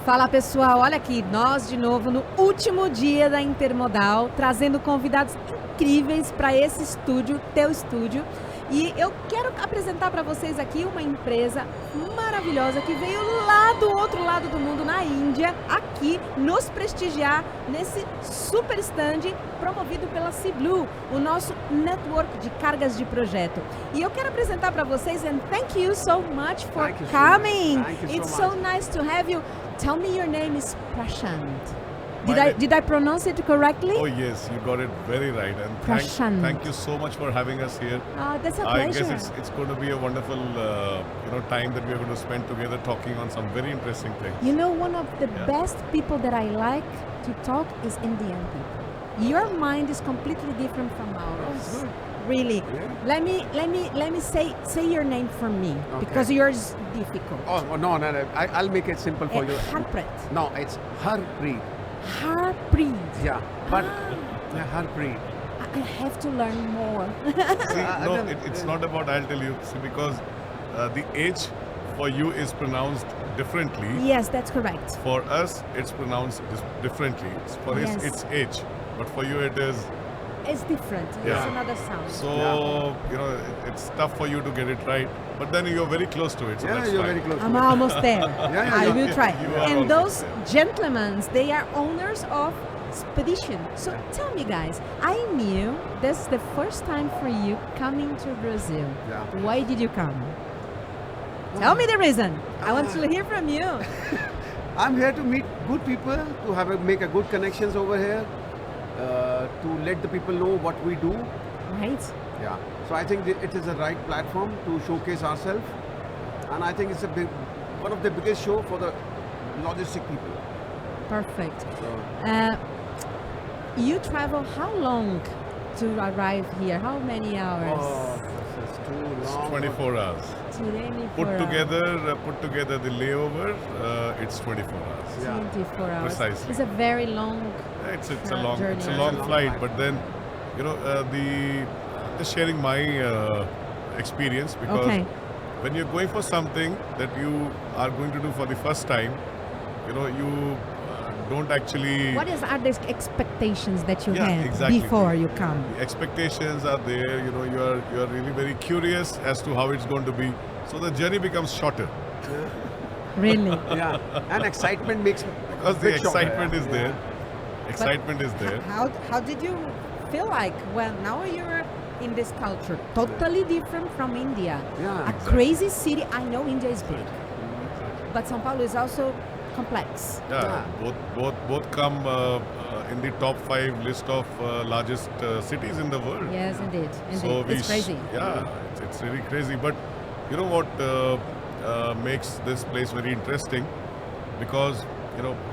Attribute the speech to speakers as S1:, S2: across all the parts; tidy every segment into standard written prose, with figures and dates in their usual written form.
S1: Fala pessoal, olha aqui, nós de novo no último dia da Intermodal, trazendo convidados incríveis para esse estúdio, teu estúdio. E eu quero apresentar para vocês aqui uma empresa maravilhosa que veio lá do outro lado do mundo, na Índia, aqui nos prestigiar nesse super stand promovido pela Blue, o nosso network de cargas de projeto. E eu quero apresentar para vocês, and thank you so much for coming. It's so nice to have you. Tell me your name is Prashant. Did I pronounce it correctly?
S2: Oh yes, you got it very right. And thank you so much for having us here.
S1: That's a pleasure.
S2: I guess it's going to be a wonderful time that we're going to spend together talking on some very interesting things.
S1: You know, one of the best people that I like to talk is Indian people. Your mind is completely different from ours.
S3: Good.
S1: Really.
S3: Yeah.
S1: Let me say your name for me, because yours is difficult.
S3: Oh no. I'll make it simple for you.
S1: Harpreet.
S3: No, it's Harpreet.
S1: Harpreet.
S3: Yeah, but Harpreet.
S1: I have to learn more.
S2: See, it's not about, I'll tell you, because the H for you is pronounced differently.
S1: Yes, that's correct.
S2: For us, it's pronounced differently. For us, it's H, but for you, it is.
S1: It's different.
S2: Yeah.
S1: It's another sound.
S2: So, it's tough for you to get it right. But then you're very close to it. So that's
S3: you're
S2: fine.
S3: very close.
S1: I'm almost there. I will try.
S2: You are
S1: And those
S2: almost
S1: gentlemen, they are owners of Spedition. So tell me, guys, I knew this is the first time for you coming to Brazil.
S3: Yeah.
S1: Why did you come? Tell me the reason. I want to hear from you.
S3: I'm here to meet good people, to make a good connections over here, to let the people know what we do.
S1: Right.
S3: Yeah. So I think it is the right platform to showcase ourselves, and I think it's one of the biggest show for the logistic people.
S1: Perfect.
S3: So,
S1: You travel how long to arrive here? How many hours?
S3: oh, this is too
S2: It's
S3: long.
S2: 24 hours.
S1: 24
S2: Put
S1: hours.
S2: together the layover, it's 24 hours.
S3: Yeah.
S1: 24 hours.
S2: Precisely.
S1: It's a very long
S2: It's a
S1: journey.
S2: long
S3: Long
S2: flight,
S3: flight.
S2: but then, just sharing my experience, because when you're going for something that you are going to do for the first time, you don't actually.
S1: What are the expectations that you
S2: Yeah,
S1: had
S2: exactly.
S1: before you come?
S2: The expectations are there. You are really very curious as to how it's going to be. So the journey becomes shorter
S1: Really?
S3: Yeah, and excitement makes
S2: because the
S3: bit shorter.
S2: excitement is there.
S3: Yeah.
S2: Excitement is there.
S1: How did you feel like when now you're in this culture totally different from India?
S3: Yeah,
S1: A crazy city. I know India is big, but São Paulo is also complex.
S2: Yeah, both come in the top 5 list of largest cities in the world.
S1: Yes, indeed.
S2: So
S1: It's crazy.
S2: Yeah, it's really crazy. But you know what makes this place very interesting? Because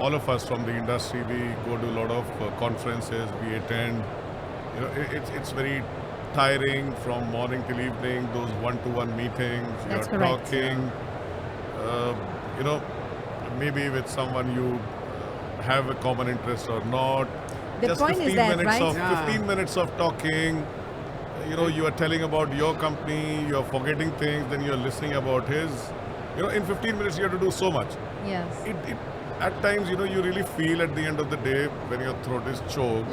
S2: all of us from the industry, we go to a lot of conferences, we attend. It's very tiring from morning till evening. Those one-to-one meetings,
S1: That's
S2: you're
S1: correct.
S2: talking. Maybe with someone you have a common interest or not.
S1: The
S2: Just
S1: point is
S2: 15
S1: that,
S2: minutes
S1: right?
S2: of
S3: Yeah.
S2: 15 minutes of talking. You are telling about your company, you're forgetting things, then you're listening about his. In 15 minutes you have to do so much.
S1: Yes.
S2: At times, you really feel at the end of the day when your throat is choked.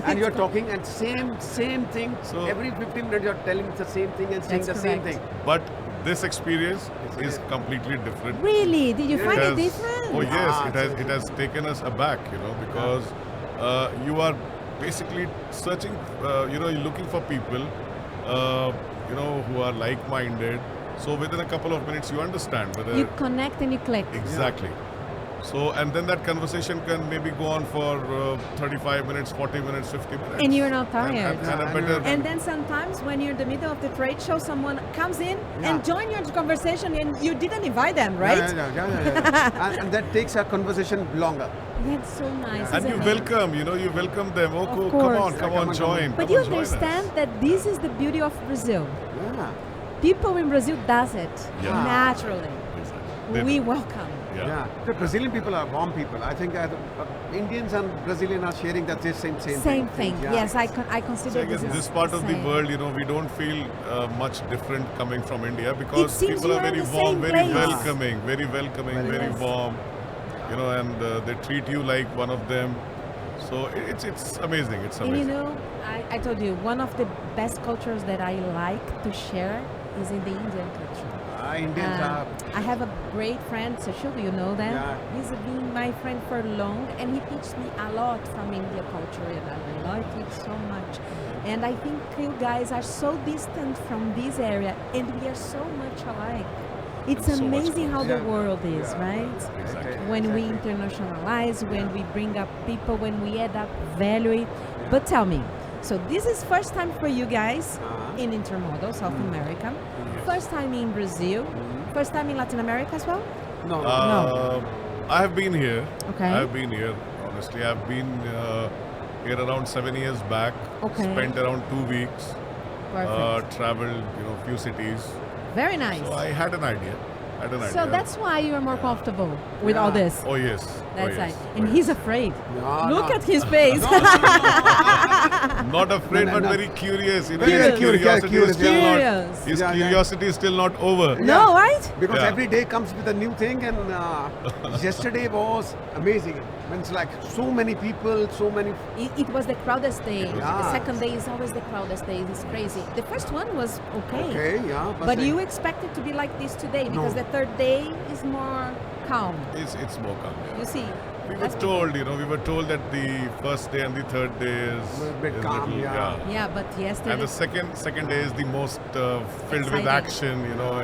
S3: And you're talking and same thing.
S2: So-
S3: Every 15 minutes you're telling the same thing and saying
S1: That's
S3: the same
S1: correct.
S3: thing.
S2: But this experience is completely different.
S1: Really? Did you find it
S2: has-
S1: different?
S2: Oh yes,
S3: Ah,
S2: it has taken us aback, because you are basically searching, you're looking for people, who are like-minded. So within a couple of minutes, you understand whether
S1: You connect and you click.
S2: exactly. So and then that conversation can maybe go on for 35 minutes, 40 minutes, 50 minutes.
S1: And you're not tired.
S2: And a better.
S1: And then sometimes when you're in the middle of the trade show, someone comes in and join your conversation and you didn't invite them, right?
S3: Yeah. and that takes our conversation longer.
S1: That's so nice.
S2: and you
S1: isn't it?
S2: welcome, you welcome them. Oh,
S1: Of
S2: come
S1: course.
S2: on,
S1: Yeah,
S2: come
S3: come
S2: on,
S3: on,
S2: join.
S1: But
S2: come
S1: you
S2: on, join us.
S1: understand that this is the beauty of Brazil.
S3: Yeah.
S1: People in Brazil does it
S2: Yeah.
S1: naturally.
S2: They
S1: We
S2: do.
S1: welcome.
S2: Yeah.
S3: The Brazilian people are warm people. I think Indians and Brazilians are sharing that same
S1: Same thing.
S3: Yeah.
S1: Yes, I
S2: So
S1: consider
S2: I guess
S1: this
S2: this part of the
S1: same.
S2: world, we don't feel much different coming from India because
S1: seems
S2: people
S1: you
S2: are
S1: are in
S2: very
S1: the
S2: warm,
S1: same
S2: very
S1: place.
S2: welcoming, very
S3: Very
S2: warm. you know, and they treat you like one of them. So it's amazing. It's
S1: And
S2: amazing.
S1: you know, I told you, one of the best cultures that I like to share is in the Indian culture.
S3: Indians are.
S1: I have a great friend, Sashil, you know that?
S3: Yeah.
S1: He's been my friend for long, and he teaches me a lot from India culture, and I like it so much. And I think you guys are so distant from this area, and we are so much alike. It's
S2: And so much
S1: amazing how the
S3: Yeah.
S1: world is,
S3: Yeah.
S1: right?
S2: Exactly.
S1: When we internationalize, when we bring up people, when we add up value. But tell me, so this is first time for you guys in Intermodal, South America. First time in Brazil. First time in Latin America as well?
S3: No,
S2: I have been here.
S1: Okay.
S2: I've been here. Honestly, I've been here around 7 years back.
S1: Okay.
S2: Spent around 2 weeks.
S1: Perfect.
S2: Traveled, few cities.
S1: Very nice.
S2: So I had an idea.
S1: So that's why you are more comfortable with all
S3: Yeah.
S1: this.
S2: Oh yes.
S1: That's
S2: oh,
S1: right.
S2: yes.
S1: And
S2: oh,
S1: he's
S2: yes.
S1: afraid.
S3: No,
S1: Look
S3: no.
S1: at his face.
S2: Not afraid,
S3: No,
S2: but
S3: no.
S2: very curious.
S3: Very curious,
S2: Curiosity is still
S1: Curious.
S2: not. His
S3: Yeah, yeah.
S2: curiosity is still not over.
S1: No, right?
S3: Because
S2: Yeah.
S3: every day comes with a new thing, and yesterday was amazing. It's like so many people, so many.
S1: It was the crowdest day. The
S3: Yeah.
S1: second day is always the crowdest day. It's crazy. The first one was okay.
S3: Okay, yeah.
S1: But you expect it to be like this today because
S3: No.
S1: the third day is more calm.
S2: It's more calm. yeah.
S1: You see?
S2: We were
S1: That's
S2: told, we were told that the first day and the third day is
S3: A bit
S2: is
S3: calm,
S2: little,
S3: yeah.
S1: Yeah, but yesterday.
S2: And the second day is the most filled with
S1: Exciting.
S2: action,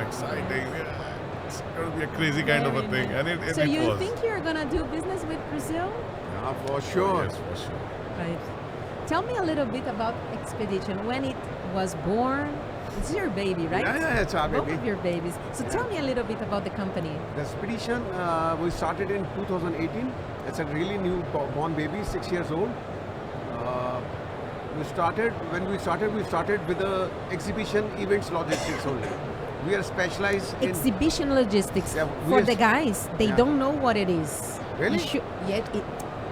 S2: exciting. Yeah. It's going to be a crazy kind of a
S1: Very
S2: thing,
S1: nice.
S2: and it
S1: So
S2: it
S1: you
S2: was.
S1: think you're gonna do business with Brazil?
S3: Yeah, for sure.
S2: Yes, for sure.
S1: Right. Tell me a little bit about Expedition. When it was born, it's your baby, right?
S3: Yeah, it's our
S1: Both
S3: baby.
S1: of your babies. So tell me a little bit about the company.
S3: The Spedition, we started in 2018. It's a really new born baby, 6 years old. When we started with the exhibition events logistics only. We are specialized in.
S1: Exhibition logistics.
S3: Yeah, we
S1: For
S3: are-
S1: the guys, they
S3: Yeah.
S1: don't know what it is.
S3: Really?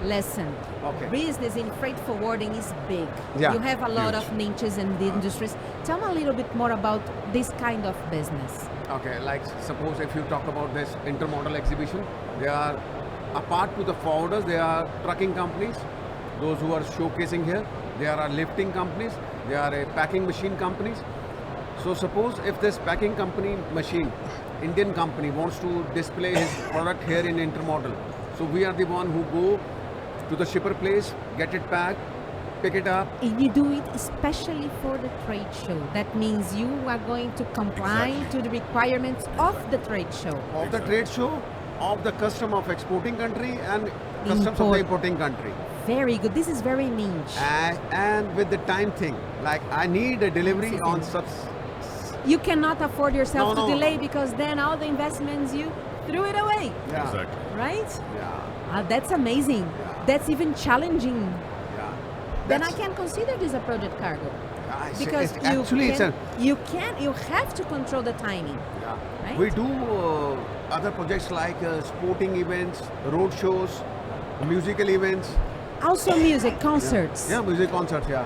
S1: Listen.
S3: Okay.
S1: Business in freight forwarding is big.
S3: Yeah,
S1: You have a lot
S2: huge.
S1: of niches and industries. Tell me a little bit more about this kind of business.
S3: Okay, like suppose if you talk about this intermodal exhibition, they are apart to the forwarders, they are trucking companies, those who are showcasing here. There are lifting companies, there are packing machine companies. So suppose if this packing company machine, Indian company wants to display his product here in intermodal. So we are the one who go to the shipper place, get it packed, pick it up.
S1: And you do it especially for the trade show. That means you are going to comply
S2: Exactly.
S1: to the requirements of the trade show.
S3: Of the trade show, of the custom of exporting country and customs of the
S1: Import.
S3: importing country.
S1: Very good. This is very niche.
S3: And with the time thing, like I need a delivery
S1: Yes,
S3: on
S1: yes.
S3: such.
S1: You cannot afford yourself
S3: No,
S1: to
S3: no.
S1: delay because then all the investments you threw it away,
S3: Yeah.
S2: Exactly.
S1: right?
S3: Yeah.
S1: That's amazing.
S3: Yeah.
S1: That's even challenging.
S3: Yeah.
S1: Then I
S3: That's-
S1: can consider this a project cargo
S3: I say
S1: because
S3: it's actually it's
S1: you have to control the timing.
S3: yeah.
S1: Right?
S3: We do other projects like sporting events, road shows, musical events.
S1: Also music concerts.
S3: Yeah, music concerts. Yeah.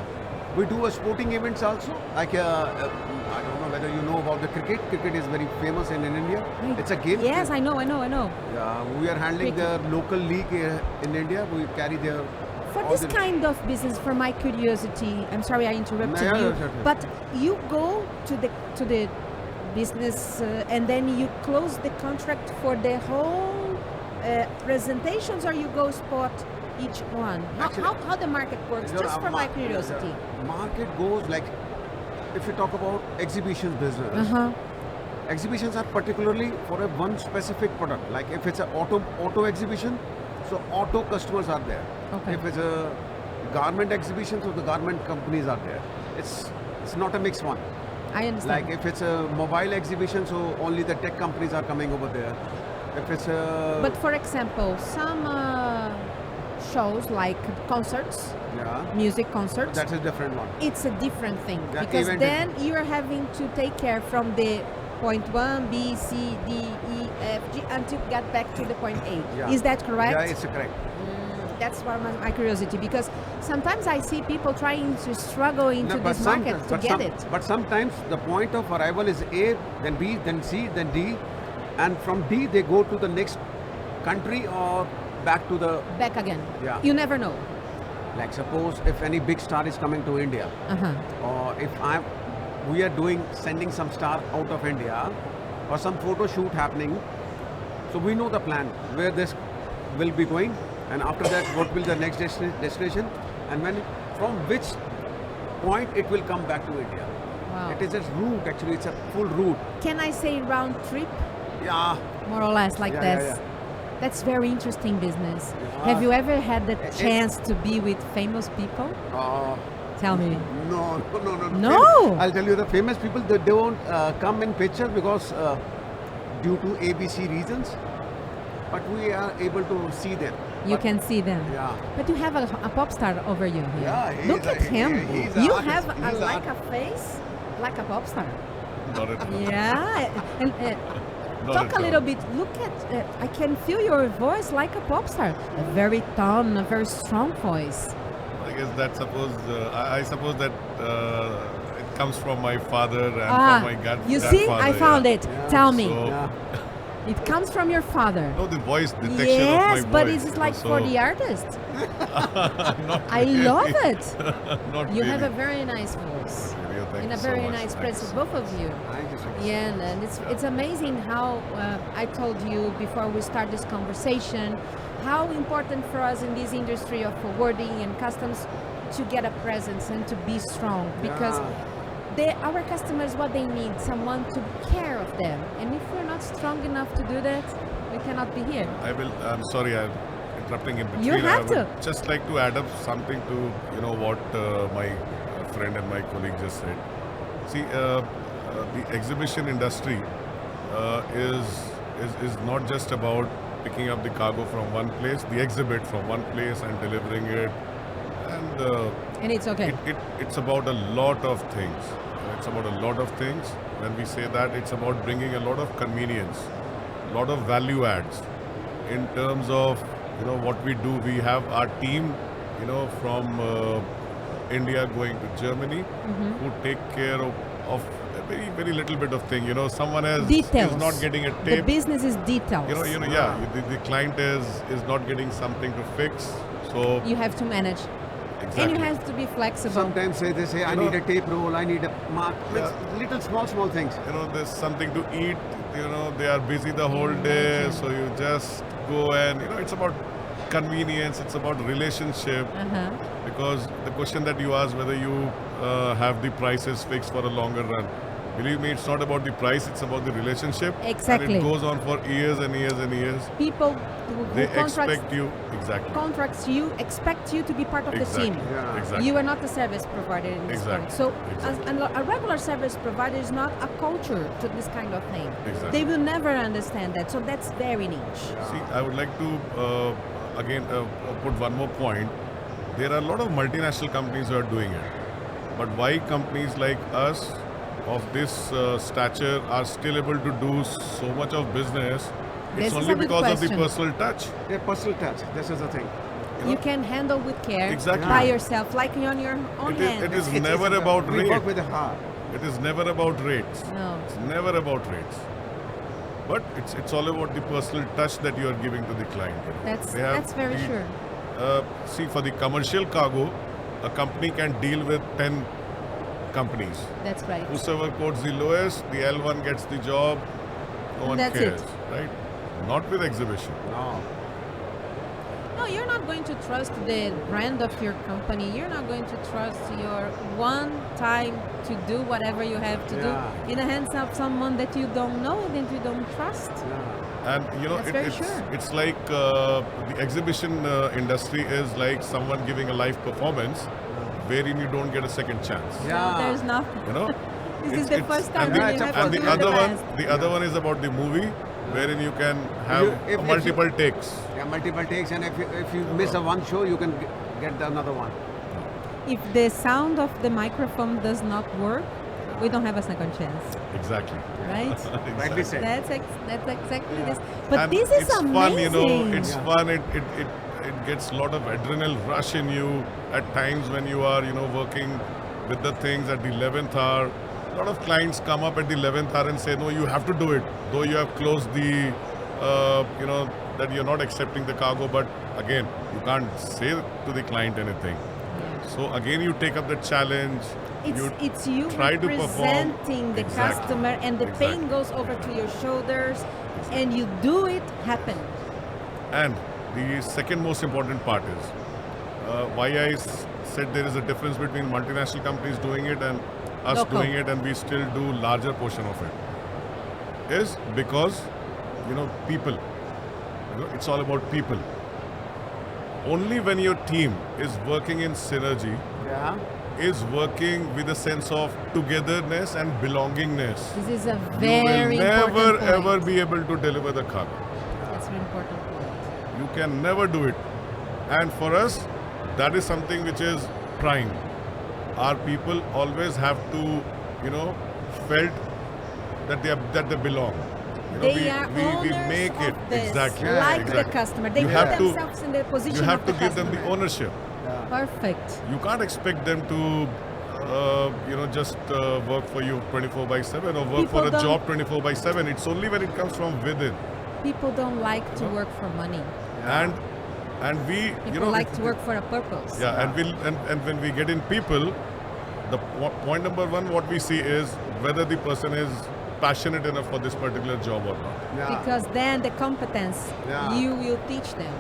S3: We do a sporting events also. Like I don't know whether you know about the cricket. Cricket is very famous in India.
S1: Right.
S3: It's a game.
S1: Yes, I know.
S3: Yeah, we are handling
S1: Cricket.
S3: the local league in India. We carry their.
S1: For
S3: all
S1: this
S3: the-
S1: kind of business, for my curiosity, I'm sorry I interrupted
S3: Yeah,
S1: you,
S3: yeah, sure.
S1: but you go to the business and then you close the contract for the whole presentations, or you go spot each one?
S3: Actually-
S1: How the market works?
S3: Your,
S1: Just for my
S3: mar-
S1: curiosity.
S3: the Market goes like, if you talk about exhibitions business,
S1: Uh-huh.
S3: exhibitions are particularly for a one specific product. Like if it's an auto exhibition, so auto customers are there.
S1: Okay.
S3: If it's a garment exhibition, so the garment companies are there. It's not a mixed one.
S1: I understand.
S3: Like if it's a mobile exhibition, so only the tech companies are coming over there. If it's a
S1: But for example, some shows like concerts,
S3: yeah,
S1: music concerts,
S3: that's a different one.
S1: it's a different thing
S3: That
S1: because
S3: event
S1: then you're having to take care from the point 1, B, C, D, E, F, G until you get back to the point A.
S3: Yeah.
S1: Is that correct?
S3: Yeah, it's correct.
S1: That's why my curiosity, because sometimes I see people trying to struggle into
S3: No, but
S1: this market
S3: sometimes-
S1: to
S3: but
S1: get
S3: some-
S1: it.
S3: But sometimes the point of arrival is A, then B, then C, then D, and from D they go to the next country or back to the,
S1: Back again.
S3: Yeah.
S1: You never know.
S3: like suppose if any big star is coming to India, or if we are sending some star out of India, or some photo shoot happening, so we know the plan where this will be going, and after that what will the next destination, and from which point it will come back to India.
S1: Wow.
S3: It is a route, actually it's a full route.
S1: Can I say round trip?
S3: Yeah.
S1: More or less like
S3: Yeah,
S1: this.
S3: yeah, yeah.
S1: That's very interesting business.
S3: Yeah.
S1: Have you ever had the chance to be with famous people? Tell me.
S3: No.
S1: No?
S3: I'll tell you, the famous people, they don't come in picture because due to ABC reasons, but we are able to see them.
S1: You
S3: But-
S1: can see them.
S3: Yeah.
S1: But you have a pop star over you here.
S3: Yeah, he's
S1: Look
S3: a-
S1: at him.
S3: he's an
S1: You
S3: artist.
S1: have
S3: He's an
S1: like a face like a pop star.
S2: Not at all.
S1: Yeah. And
S2: Not
S1: talk
S2: at
S1: a
S2: all.
S1: little bit. Look at, I can feel your voice like a pop star. A very tone, a very strong voice.
S2: I guess that I suppose that it comes from my father and from my
S1: you see,
S2: grandfather.
S1: I found
S2: yeah.
S1: it. Tell me.
S2: So-
S3: Yeah.
S1: It comes from your father.
S2: No, the voice, the texture
S1: Yes,
S2: of my voice.
S1: but it's like
S2: so
S1: for the artist.
S2: not
S1: I
S2: really.
S1: love it.
S2: Not
S1: You
S2: really.
S1: have a very nice voice.
S2: Yeah, thank
S1: And
S2: you
S1: a
S2: so
S1: very
S2: much.
S1: nice
S2: Thanks.
S1: presence, both of you.
S3: Thank you so much.
S1: Yeah, and it's amazing how I told you before we start this conversation, how important for us in this industry of forwarding and customs to get a presence and to be strong, because our customers, what they need, someone to care of them. And if we're not strong enough to do that, we cannot be here.
S2: I'm sorry, I'm interrupting in between.
S1: You have
S2: I would
S1: to.
S2: just like to add up something to what my friend and my colleague just said. See, the exhibition industry is not just about picking up the cargo from one place, the exhibit from one place and delivering it,
S1: And it's okay.
S2: it's about a lot of things. It's about a lot of things. When we say that, it's about bringing a lot of convenience, a lot of value adds in terms of what we do. We have our team, from India going to Germany, who take care of a very, very little bit of thing. Someone else
S1: Details.
S2: is not getting a
S1: The
S2: tape.
S1: business is details.
S2: The client is not getting something to fix. So
S1: You have to manage.
S2: exactly.
S1: And you have to be flexible.
S3: Sometimes they say, I
S2: You
S3: need
S2: know-
S3: a tape roll, I need a mark.
S2: Yeah.
S3: Little small things.
S2: There's something to eat, they are busy the whole day,
S1: Imagine.
S2: so you just go and, it's about convenience, it's about relationship, because the question that you asked, whether you have the prices fixed for a longer run, believe me, it's not about the price, it's about the relationship.
S1: Exactly.
S2: And it goes on for years and years and years.
S1: People who
S2: They
S1: contracts
S2: expect you, exactly.
S1: contracts you expect you to be part of the
S2: Exactly.
S1: team.
S3: Yeah.
S2: Exactly.
S1: You are not a service provider in this
S2: Exactly.
S1: point. So
S2: Exactly.
S1: a regular service provider is not a culture to this kind of thing.
S2: Exactly.
S1: They will never understand that. So that's very niche.
S2: See, I would like to again put one more point. There are a lot of multinational companies who are doing it. But why companies like us of this stature are still able to do so much of business?
S1: This
S2: It's
S1: is
S2: only
S1: a good
S2: because of the
S1: question.
S2: personal touch.
S3: Yeah, personal touch. This is the thing.
S1: You can handle with care
S2: Exactly.
S1: by yourself, like on your own hand.
S2: It is never about
S3: We
S2: rate.
S3: work with the heart.
S2: It is never about rates.
S1: No.
S2: It's never about rates. But it's all about the personal touch that you are giving to the client.
S1: That's
S2: They have
S1: that's very
S2: the-
S1: sure.
S2: See, for the commercial cargo, a company can deal with 10 companies.
S1: That's right.
S2: Whosoever quotes the lowest, the L1 gets the job. No one
S1: That's
S2: cares,
S1: it.
S2: right? Not with exhibition.
S3: No.
S1: No, you're not going to trust the brand of your company. You're not going to trust your one time to do whatever you have to
S3: Yeah.
S1: do in the hands of someone that you don't know, that you don't trust.
S3: Yeah.
S2: And
S1: That's very sure.
S2: it's like the exhibition industry is like someone giving a live performance wherein you don't get a second chance.
S1: So
S3: Yeah.
S1: there's nothing.
S2: You know?
S1: This is the first time
S2: and
S1: we
S2: the,
S1: have
S2: and
S1: to
S2: the
S1: do
S2: other
S1: the
S2: one,
S1: best.
S2: the other one is about the movie, wherein you can have
S3: if you-
S2: multiple takes.
S3: Yeah, multiple takes, and if you miss a one show, you can get the another one.
S1: If the sound of the microphone does not work, we don't have a second chance,
S2: Exactly.
S1: right?
S3: Rightly said.
S1: That's exactly
S3: Yeah.
S1: this. But
S2: And
S1: this is
S2: it's
S1: amazing.
S2: fun, it's
S3: Yeah.
S2: fun. It gets a lot of adrenal rush in you at times when you are, working with the things at the 11th hour. A lot of clients come up at the 11th hour and say, no, you have to do it. Though you have closed the that you're not accepting the cargo, but again, you can't say to the client anything. So again, you take up the challenge.
S1: It's you
S2: try to perform.
S1: representing the
S2: Exactly.
S1: customer, and the pain goes over to your shoulders, and you do it happen.
S2: And the second most important part is why I said there is a difference between multinational companies doing it and us
S1: Local.
S2: doing it, and we still do larger portion of it. Is because people. It's all about people. Only when your team is working in synergy,
S3: Yeah.
S2: is working with a sense of togetherness and belongingness,
S1: This is a
S2: you
S1: very
S2: will never
S1: important point.
S2: ever be able to deliver the cargo.
S1: That's an important point.
S2: You can never do it. And for us, that is something which is prime. Our people always have to, felt that they belong.
S1: They are
S2: we
S1: owners
S2: make
S1: of
S2: it
S1: this,
S2: exactly.
S1: like
S2: exactly.
S1: the customer. They
S2: You
S1: put
S2: have to-
S1: themselves in the position
S2: You have
S1: of
S2: to
S1: the
S2: give them
S1: customer.
S2: the ownership.
S1: Perfect.
S2: You can't expect them to, just work for you 24/7 or work
S1: People
S2: for a
S1: don't-
S2: job 24/7. It's only when it comes from within.
S1: People don't like to work for money.
S2: And we,
S1: People like to work for a purpose.
S2: Yeah, and when we get in people, the point number one, what we see is whether the person is passionate enough for this particular job or not.
S3: Yeah.
S1: Because then the competence
S3: Yeah.
S1: you will teach them.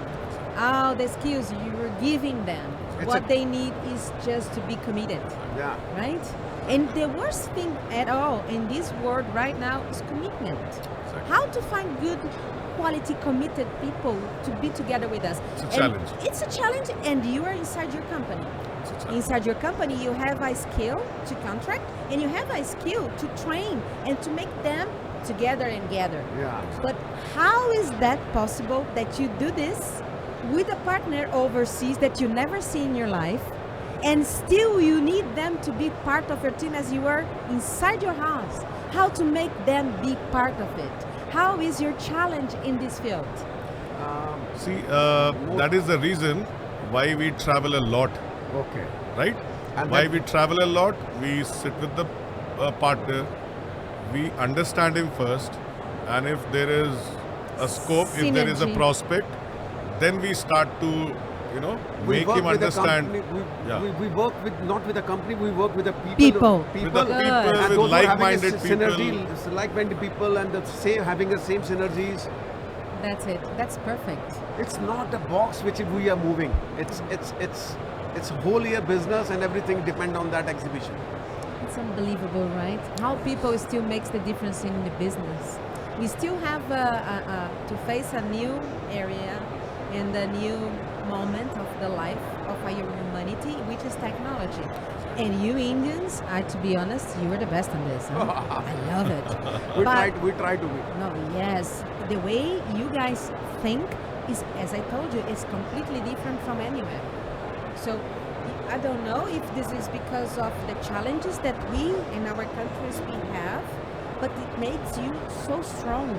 S1: All the skills you are giving them.
S3: It's
S1: What
S3: a-
S1: they need is just to be committed,
S3: Yeah.
S1: right? And the worst thing at all in this world right now is commitment. How to find good quality committed people to be together with us.
S2: It's a
S1: And
S2: challenge.
S1: It's a challenge, and you are inside your company.
S2: It's a challenge.
S1: Inside your company, you have a skill to contract, and you have a skill to train and to make them together and gather.
S3: Yeah.
S1: But how is that possible that you do this with a partner overseas that you never see in your life, and still you need them to be part of your team as you are inside your house? How to make them be part of it? How is your challenge in this field?
S2: See, that is the reason why we travel a lot,
S3: Okay.
S2: right?
S3: And
S2: Why
S3: then-
S2: we travel a lot, we sit with the partner, we understand him first, and if there is a scope, if there is a
S1: Synergy.
S2: prospect, then we start to, make him understand. Yeah.
S3: We work with not with a company. We work with the people.
S1: People.
S2: With the
S1: Good.
S2: people,
S3: And
S2: with
S3: those who are having a
S2: like-minded
S3: synergy,
S2: people.
S3: like-minded people, and the same having the same synergies.
S1: That's it. That's perfect.
S3: It's not a box which we are moving. It's whole year business, and everything depend on that exhibition.
S1: It's unbelievable, right? How people still makes the difference in the business. We still have to face a new area and a new moment of the life of our humanity, which is technology. And you Indians, to be honest, you are the best on this. Huh? I love it.
S3: We try to be.
S1: No, yes. The way you guys think is, as I told you, is completely different from anywhere. So I don't know if this is because of the challenges that we in our countries we have, but it makes you so strong.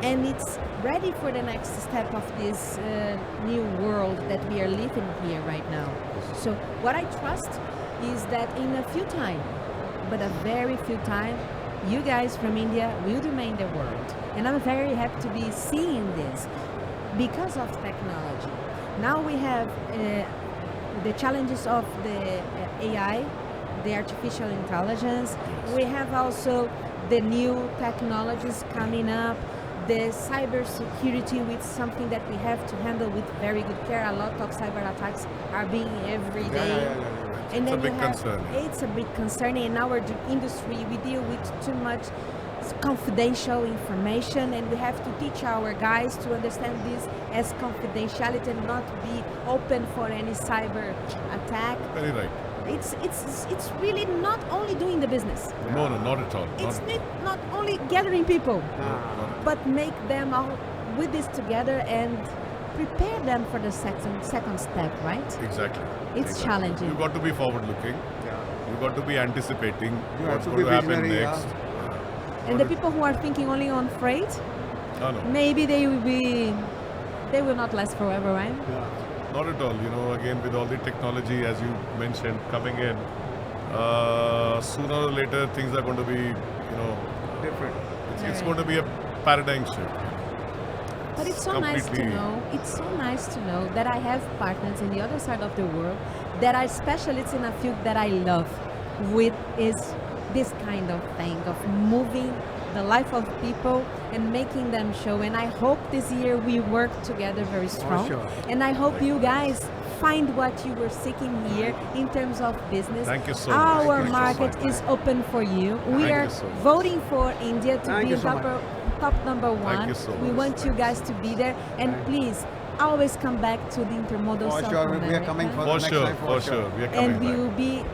S1: And it's ready for the next step of this new world that we are living here right now. So what I trust is that in a few time, but a very few time, you guys from India will domain the world. And I'm very happy to be seeing this because of technology. Now we have the challenges of the AI, the artificial intelligence. We have also the new technologies coming up, the cybersecurity, with something that we have to handle with very good care. A lot of cyber attacks are being every day. And
S2: It's a
S1: then
S2: big
S1: you have,
S2: concern.
S1: It's a big concern. In our industry, we deal with too much confidential information, and we have to teach our guys to understand this as confidentiality and not be open for any cyber attack.
S2: Very right.
S1: It's really not only doing the business.
S2: No, not at all.
S1: It's not only gathering people,
S2: not
S1: but make them all with this together and prepare them for the second step, right?
S2: Exactly.
S1: It's
S2: Exactly.
S1: challenging.
S2: You got to be forward-looking.
S3: Yeah.
S2: You got to be anticipating
S3: You
S2: what's
S3: have to
S2: going
S3: be
S2: to happen
S3: visionary,
S2: next.
S1: And the people who are thinking only on freight,
S2: No,
S1: maybe they will not last forever, right?
S2: not at all. Again, with all the technology, as you mentioned, coming in, sooner or later things are going to be,
S3: Different.
S2: it's going to be a paradigm shift.
S1: But it's so nice to
S2: completely-
S1: know. It's so nice to know that I have partners in the other side of the world that are specialists in a field that I love, with is this kind of thing of moving the life of people and making them show. And I hope this year we work together very strong.
S3: sure.
S1: And I hope you guys find what you were seeking here in terms of business.
S2: Thank you so much.
S1: Our
S2: Thank you so
S1: market
S2: much.
S1: is open for you. We
S2: Thank
S1: are
S2: you so much.
S1: voting for India to
S3: Thank
S1: be
S3: you so
S1: top number one.
S2: you so
S1: We
S2: much.
S1: want you guys to be there, and please always come back to the intermodal
S3: For
S1: South
S3: sure,
S1: America.
S3: we are coming for
S2: For
S3: next
S2: sure,
S3: time,
S2: for sure. We are coming
S1: And we
S2: back.
S1: will be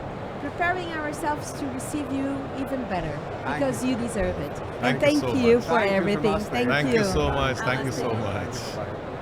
S1: preparing ourselves to receive you even better, because you deserve it. And
S2: Thank you
S1: thank
S2: so
S1: you
S2: much.
S1: for
S3: Thank you,
S1: everything.
S3: Namaste.
S1: Thank
S2: Thank you so much. Thank you
S1: Namaste.
S2: so much.
S3: Bye.